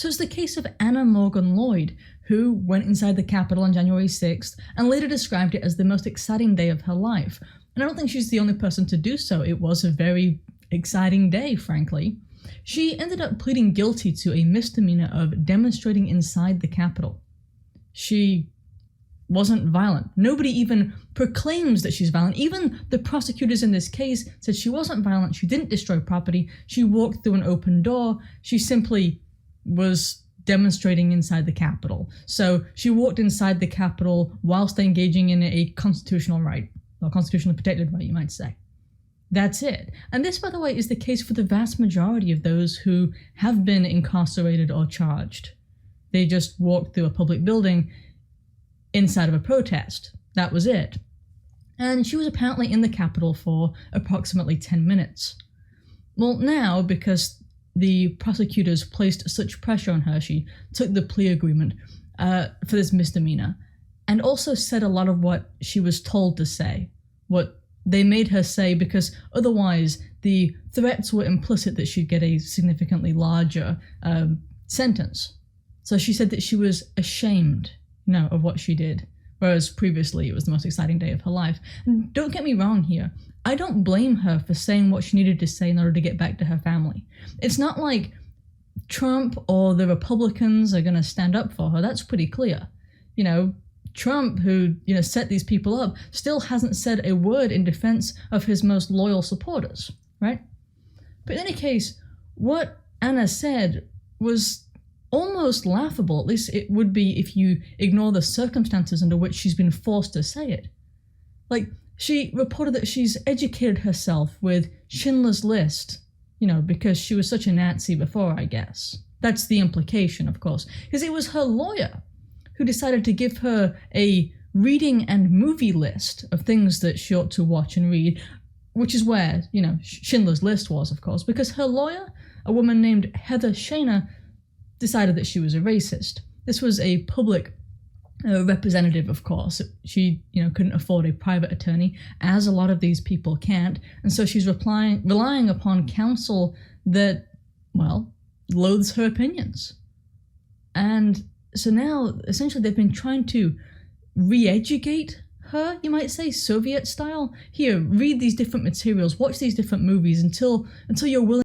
So it's the case of Anna Morgan Lloyd, who went inside the Capitol on January 6th and later described it as the most exciting day of her life. And I don't think she's the only person to do so. It was a very exciting day, frankly. She ended up pleading guilty to a misdemeanor of demonstrating inside the Capitol. She wasn't violent. Nobody even proclaims that she's violent. Even the prosecutors in this case said she wasn't violent, she didn't destroy property, she walked through an open door, she simply was demonstrating inside the Capitol. So she walked inside the Capitol whilst engaging in a constitutional right, or constitutionally protected right, you might say. That's it. And this, by the way, is the case for the vast majority of those who have been incarcerated or charged. They just walked through a public building inside of a protest. That was it. And she was apparently in the Capitol for approximately 10 minutes. Well, now, because the prosecutors placed such pressure on her, she took the plea agreement for this misdemeanor, and also said a lot of what she was told to say, what they made her say, because otherwise the threats were implicit that she'd get a significantly larger sentence. So she said that she was ashamed, of what she did, whereas previously it was the most exciting day of her life. And don't get me wrong here, I don't blame her for saying what she needed to say in order to get back to her family. It's not like Trump or the Republicans are going to stand up for her. That's pretty clear. Trump, who set these people up, still hasn't said a word in defense of his most loyal supporters, right? But in any case, what Anna said was almost laughable. At least it would be if you ignore the circumstances under which she's been forced to say it. Like, she reported that she's educated herself with Schindler's List, because she was such a Nazi before, I guess. That's the implication, of course, because it was her lawyer who decided to give her a reading and movie list of things that she ought to watch and read, which is where, Schindler's List was, of course, because her lawyer, a woman named Heather Shaner, decided that she was a racist. This was a public representative, of course. She, couldn't afford a private attorney, as a lot of these people can't, and so she's relying upon counsel that, loathes her opinions. And so now, essentially, they've been trying to re-educate her, you might say, Soviet style. Here, read these different materials, watch these different movies until you're willing